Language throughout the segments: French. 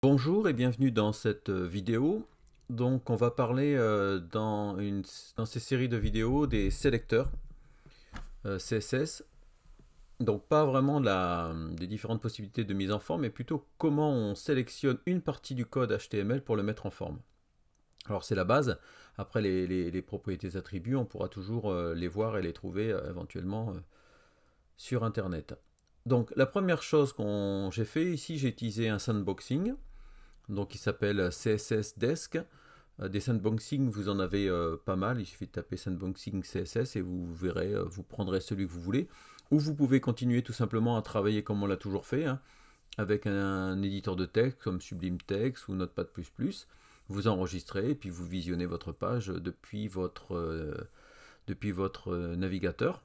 Bonjour et bienvenue dans cette vidéo. Donc on va parler dans ces séries de vidéos des sélecteurs CSS. Donc pas vraiment des différentes possibilités de mise en forme, mais plutôt comment on sélectionne une partie du code HTML pour le mettre en forme. Alors c'est la base. Après les propriétés attributs, on pourra toujours les voir et les trouver éventuellement sur Internet. Donc la première chose que j'ai fait ici, j'ai utilisé un sandboxing. Donc il s'appelle CSS Desk. Des sandboxing, vous en avez pas mal. Il suffit de taper sandboxing CSS et vous verrez, vous prendrez celui que vous voulez. Ou vous pouvez continuer tout simplement à travailler comme on l'a toujours fait, hein, avec un éditeur de texte comme Sublime Text ou Notepad++. Vous enregistrez et puis vous visionnez votre page depuis votre navigateur.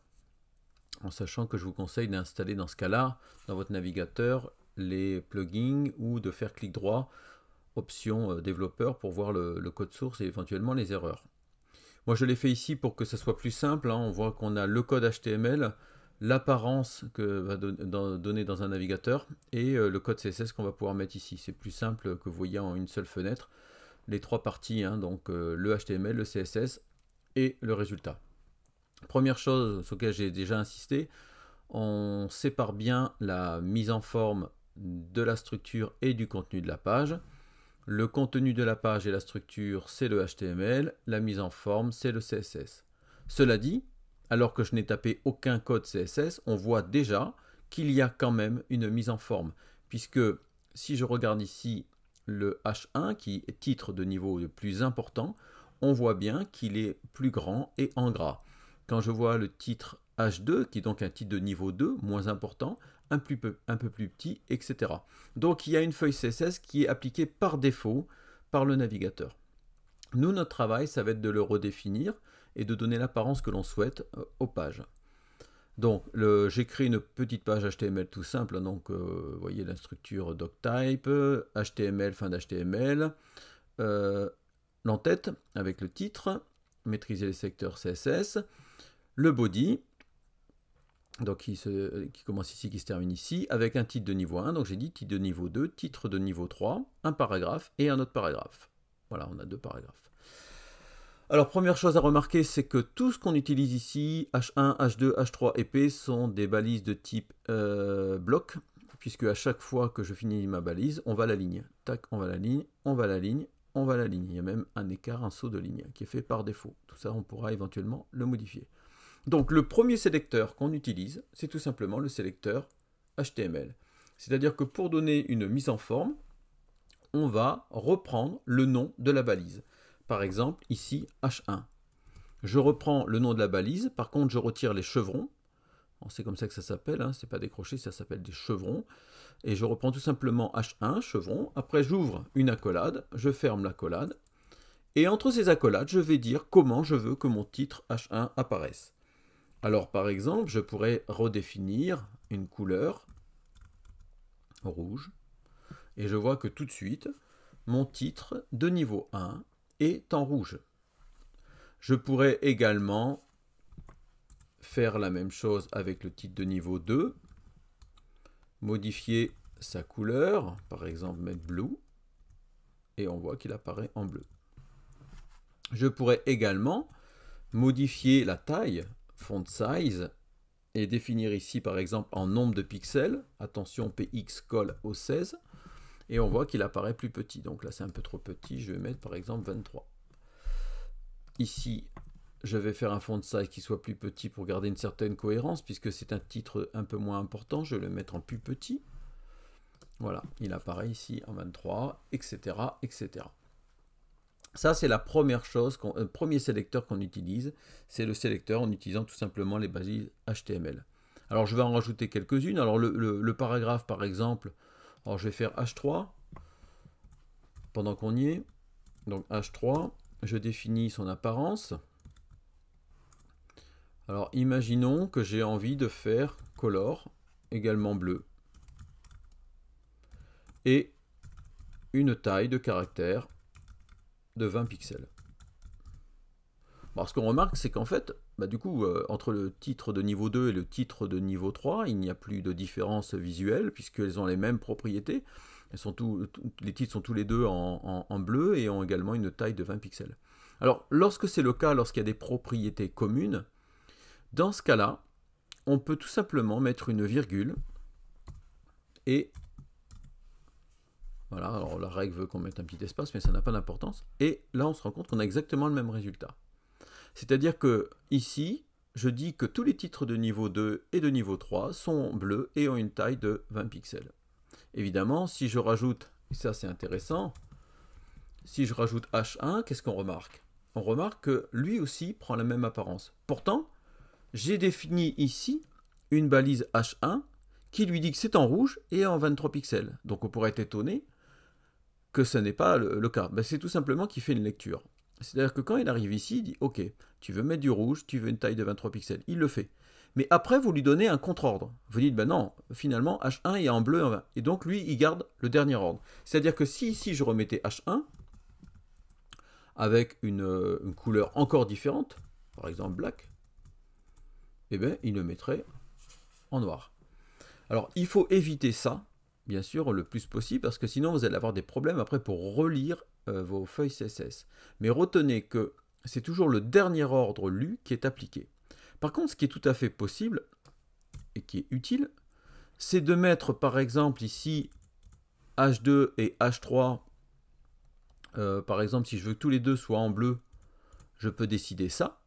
En sachant que je vous conseille d'installer dans ce cas-là, dans votre navigateur, les plugins ou de faire clic droit option développeur pour voir le code source et éventuellement les erreurs. Moi je l'ai fait ici pour que ça soit plus simple, hein. On voit qu'on a le code HTML, l'apparence que va donner dans un navigateur et le code CSS qu'on va pouvoir mettre ici. C'est plus simple que vous voyez en une seule fenêtre les trois parties, hein, donc le HTML, le CSS et le résultat. Première chose sur laquelle j'ai déjà insisté, on sépare bien la mise en forme de la structure et du contenu de la page. Le contenu de la page et la structure, c'est le HTML. La mise en forme, c'est le CSS. Cela dit, alors que je n'ai tapé aucun code CSS, on voit déjà qu'il y a quand même une mise en forme. Puisque si je regarde ici le H1, qui est titre de niveau le plus important, on voit bien qu'il est plus grand et en gras. Quand je vois le titre H2, qui est donc un titre de niveau 2, moins important, un peu plus petit, etc. Donc il y a une feuille CSS qui est appliquée par défaut par le navigateur. Nous, notre travail, ça va être de le redéfinir et de donner l'apparence que l'on souhaite aux pages. Donc j'ai créé une petite page HTML tout simple, donc vous voyez la structure doctype, HTML, fin d'HTML, l'entête avec le titre, maîtriser les secteurs CSS, le body, donc qui commence ici, qui se termine ici, avec un titre de niveau 1, donc j'ai dit titre de niveau 2, titre de niveau 3, un paragraphe et un autre paragraphe. Voilà, on a deux paragraphes. Alors première chose à remarquer, c'est que tout ce qu'on utilise ici, H1, H2, H3 et P, sont des balises de type bloc, puisque à chaque fois que je finis ma balise, on va à la ligne. Tac, on va à la ligne, on va à la ligne, on va à la ligne. Il y a même un écart, un saut de ligne, qui est fait par défaut. Tout ça, on pourra éventuellement le modifier. Donc le premier sélecteur qu'on utilise, c'est tout simplement le sélecteur HTML. C'est-à-dire que pour donner une mise en forme, on va reprendre le nom de la balise. Par exemple, ici, H1. Je reprends le nom de la balise, par contre je retire les chevrons. C'est comme ça que ça s'appelle, hein, c'est pas décroché, ça s'appelle des chevrons. Et je reprends tout simplement H1, chevron. Après j'ouvre une accolade, je ferme l'accolade. Et entre ces accolades, je vais dire comment je veux que mon titre H1 apparaisse. Alors par exemple, je pourrais redéfinir une couleur rouge et je vois que tout de suite, mon titre de niveau 1 est en rouge. Je pourrais également faire la même chose avec le titre de niveau 2, modifier sa couleur, par exemple mettre blue, et on voit qu'il apparaît en bleu. Je pourrais également modifier la taille, font size, et définir ici par exemple en nombre de pixels, attention px colle au 16, et on voit qu'il apparaît plus petit. Donc là c'est un peu trop petit, je vais mettre par exemple 23. Ici je vais faire un font size qui soit plus petit pour garder une certaine cohérence, puisque c'est un titre un peu moins important, je vais le mettre en plus petit. Voilà, il apparaît ici en 23, etc. etc. Ça, c'est la première chose, le premier sélecteur qu'on utilise, c'est le sélecteur en utilisant tout simplement les balises HTML. Alors, je vais en rajouter quelques-unes. Alors, le paragraphe, par exemple, alors je vais faire H3, pendant qu'on y est. Donc, H3, je définis son apparence. Alors, imaginons que j'ai envie de faire color, également bleu, et une taille de caractère de 20 pixels. Alors, ce qu'on remarque, c'est qu'en fait, du coup, entre le titre de niveau 2 et le titre de niveau 3, il n'y a plus de différence visuelle, puisqu'elles ont les mêmes propriétés. Les titres sont tous les deux en bleu et ont également une taille de 20 pixels. Alors, lorsque c'est le cas, lorsqu'il y a des propriétés communes, dans ce cas-là, on peut tout simplement mettre une virgule et voilà, alors la règle veut qu'on mette un petit espace, mais ça n'a pas d'importance. Et là, on se rend compte qu'on a exactement le même résultat. C'est-à-dire que ici, je dis que tous les titres de niveau 2 et de niveau 3 sont bleus et ont une taille de 20 pixels. Évidemment, si je rajoute, et ça c'est intéressant, si je rajoute H1, qu'est-ce qu'on remarque? On remarque que lui aussi prend la même apparence. Pourtant, j'ai défini ici une balise H1 qui lui dit que c'est en rouge et en 23 pixels. Donc on pourrait être étonné que ce n'est pas le cas. Ben, c'est tout simplement qu'il fait une lecture. C'est-à-dire que quand il arrive ici, il dit « Ok, tu veux mettre du rouge, tu veux une taille de 23 pixels. » Il le fait. Mais après, vous lui donnez un contre-ordre. Vous dites « Ben non, finalement, H1 est en bleu et en 20. » Et donc, lui, il garde le dernier ordre. C'est-à-dire que si ici, je remettais H1 avec une couleur encore différente, par exemple black, eh bien, il le mettrait en noir. Alors, il faut éviter ça, bien sûr, le plus possible, parce que sinon, vous allez avoir des problèmes après pour relire vos feuilles CSS. Mais retenez que c'est toujours le dernier ordre lu qui est appliqué. Par contre, ce qui est tout à fait possible, et qui est utile, c'est de mettre, par exemple, ici, H2 et H3. Par exemple, si je veux que tous les deux soient en bleu, je peux décider ça,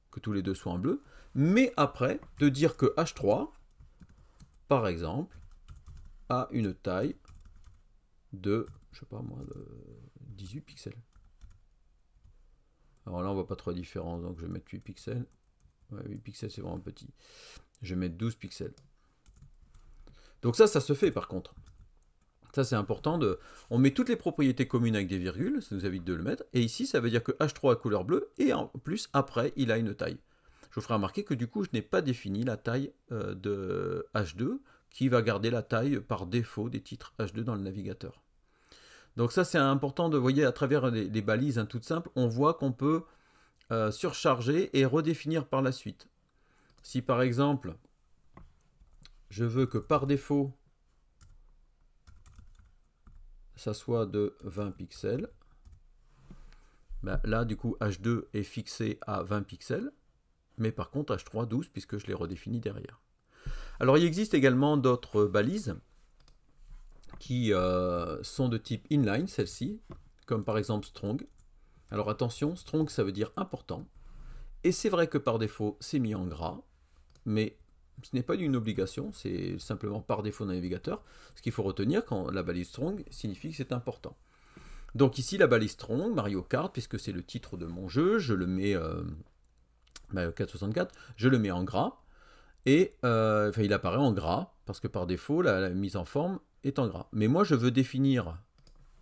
que tous les deux soient en bleu. Mais après, de dire que H3, par exemple, a une taille de, je sais pas moi, de 18 pixels. Alors là, on voit pas trop la différence, donc je vais mettre 8 pixels. Ouais, 8 pixels, c'est vraiment petit. Je vais mettre 12 pixels. Donc ça se fait par contre. Ça, c'est important. On met toutes les propriétés communes avec des virgules, ça nous évite de le mettre. Et ici, ça veut dire que H3 a couleur bleue, et en plus, après, il a une taille. Je vous ferai remarquer que du coup, je n'ai pas défini la taille de H2, qui va garder la taille par défaut des titres H2 dans le navigateur. Donc ça, c'est important de, vous voyez, à travers les balises toutes simples, on voit qu'on peut surcharger et redéfinir par la suite. Si par exemple, je veux que par défaut, ça soit de 20 pixels, ben là, du coup, H2 est fixé à 20 pixels, mais par contre, H3, 12, puisque je l'ai redéfini derrière. Alors, il existe également d'autres balises qui sont de type inline, celles-ci, comme par exemple strong. Alors attention, strong, ça veut dire important. Et c'est vrai que par défaut, c'est mis en gras, mais ce n'est pas une obligation, c'est simplement par défaut dans le navigateur. Ce qu'il faut retenir quand la balise strong signifie que c'est important. Donc ici, la balise strong, Mario Kart, puisque c'est le titre de mon jeu, je le mets, Mario Kart 64, je le mets en gras, et enfin, il apparaît en gras, parce que par défaut, la mise en forme est en gras. Mais moi, je veux définir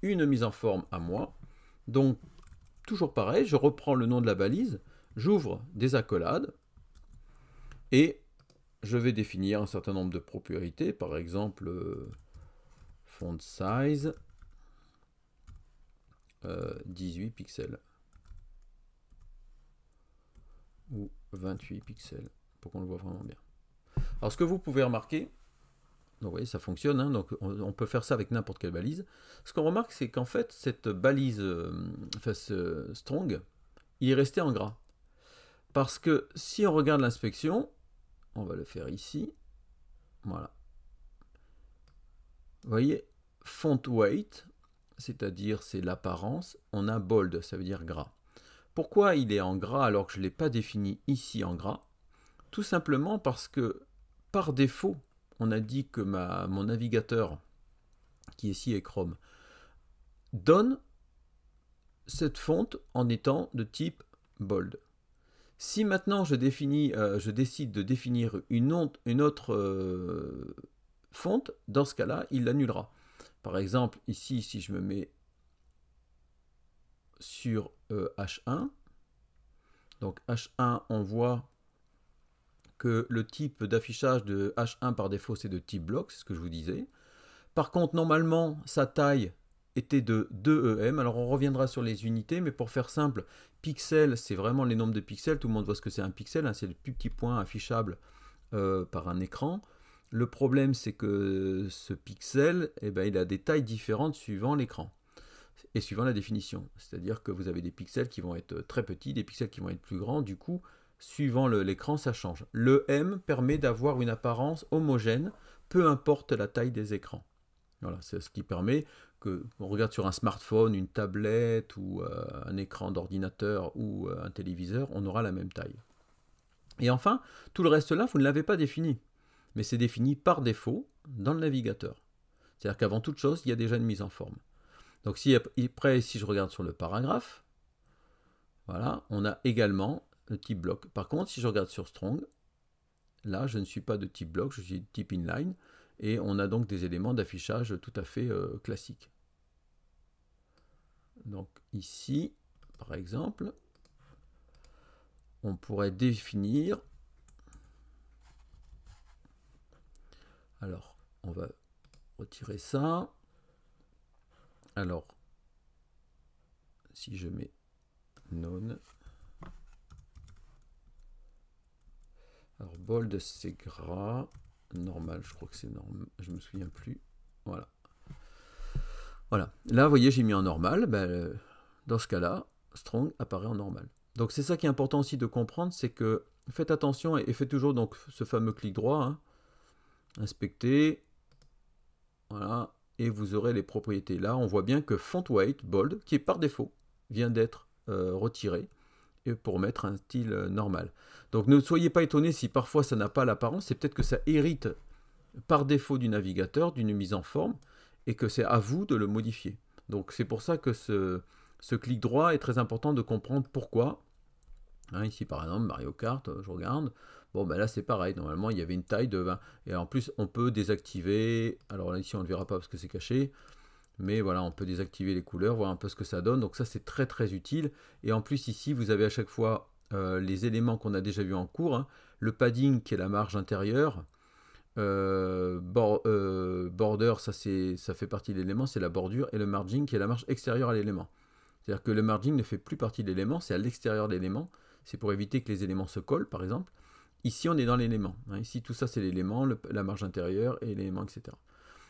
une mise en forme à moi, donc toujours pareil, je reprends le nom de la balise, j'ouvre des accolades, et je vais définir un certain nombre de propriétés, par exemple font size 18 pixels ou 28 pixels pour qu'on le voit vraiment bien. Alors ce que vous pouvez remarquer, donc vous voyez ça fonctionne, hein, donc on peut faire ça avec n'importe quelle balise. Ce qu'on remarque, c'est qu'en fait cette balise, enfin ce strong, il est resté en gras. Parce que si on regarde l'inspection, on va le faire ici. Voilà. Vous voyez, font weight, c'est-à-dire c'est l'apparence, on a bold, ça veut dire gras. Pourquoi il est en gras alors que je ne l'ai pas défini ici en gras? Tout simplement parce que par défaut, on a dit que mon navigateur, qui ici est Chrome, donne cette fonte en étant de type bold. Si maintenant je décide de définir une autre fonte, dans ce cas-là, il l'annulera. Par exemple, ici, si je me mets sur H1, donc H1, on voit que le type d'affichage de H1 par défaut, c'est de type bloc, c'est ce que je vous disais. Par contre, normalement, sa taille était de 2 EM. Alors, on reviendra sur les unités, mais pour faire simple, pixels, c'est vraiment les nombres de pixels. Tout le monde voit ce que c'est un pixel, hein, c'est le plus petit point affichable par un écran. Le problème, c'est que ce pixel, eh ben, il a des tailles différentes suivant l'écran et suivant la définition. C'est-à-dire que vous avez des pixels qui vont être très petits, des pixels qui vont être plus grands. Du coup, suivant l'écran, ça change. Le M permet d'avoir une apparence homogène, peu importe la taille des écrans. Voilà, c'est ce qui permet que on regarde sur un smartphone, une tablette ou un écran d'ordinateur ou un téléviseur, on aura la même taille. Et enfin, tout le reste là, vous ne l'avez pas défini, mais c'est défini par défaut dans le navigateur. C'est-à-dire qu'avant toute chose, il y a déjà une mise en forme. Donc si après, si je regarde sur le paragraphe, voilà, on a également le type bloc. Par contre, si je regarde sur Strong, là, je ne suis pas de type bloc, je suis de type inline, et on a donc des éléments d'affichage tout à fait classiques. Donc ici, par exemple, on pourrait définir, alors on va retirer ça, alors si je mets none, alors bold c'est gras, normal je crois que c'est normal, je me souviens plus, voilà. Voilà, là vous voyez j'ai mis en normal, ben, dans ce cas-là, strong apparaît en normal. Donc c'est ça qui est important aussi de comprendre, c'est que faites attention et faites toujours donc ce fameux clic droit, hein, inspecter, voilà, et vous aurez les propriétés. Là on voit bien que font weight bold, qui est par défaut, vient d'être retiré et pour mettre un style normal. Donc ne soyez pas étonnés si parfois ça n'a pas l'apparence, c'est peut-être que ça hérite par défaut du navigateur, d'une mise en forme, et que c'est à vous de le modifier. Donc c'est pour ça que ce clic droit est très important de comprendre pourquoi. Hein, ici par exemple Mario Kart, je regarde, bon ben là c'est pareil, normalement il y avait une taille de 20, et en plus on peut désactiver, alors là ici on ne le verra pas parce que c'est caché, mais voilà, on peut désactiver les couleurs, voir un peu ce que ça donne, donc ça c'est très très utile, et en plus ici vous avez à chaque fois les éléments qu'on a déjà vus en cours, hein, le padding qui est la marge intérieure, border, ça fait partie de l'élément, c'est la bordure, et le margin qui est la marge extérieure à l'élément. C'est-à-dire que le margin ne fait plus partie de l'élément, c'est à l'extérieur de l'élément, c'est pour éviter que les éléments se collent par exemple. Ici on est dans l'élément, hein. Ici tout ça c'est l'élément, la marge intérieure et l'élément, etc.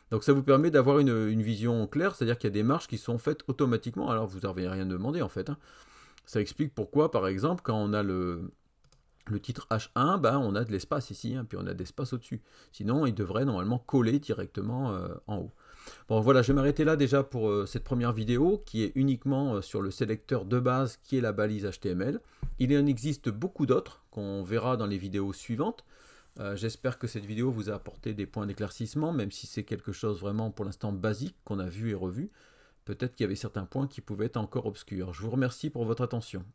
Donc ça vous permet d'avoir une vision claire, c'est-à-dire qu'il y a des marges qui sont faites automatiquement, alors vous n'avez rien demandé en fait, hein. Ça explique pourquoi par exemple quand on a le titre H1, ben, on a de l'espace ici, hein, puis on a de l'espace au-dessus. Sinon, il devrait normalement coller directement en haut. Bon, voilà, je vais m'arrêter là déjà pour cette première vidéo qui est uniquement sur le sélecteur de base qui est la balise HTML. Il en existe beaucoup d'autres qu'on verra dans les vidéos suivantes. J'espère que cette vidéo vous a apporté des points d'éclaircissement, même si c'est quelque chose vraiment pour l'instant basique qu'on a vu et revu. Peut-être qu'il y avait certains points qui pouvaient être encore obscurs. Je vous remercie pour votre attention.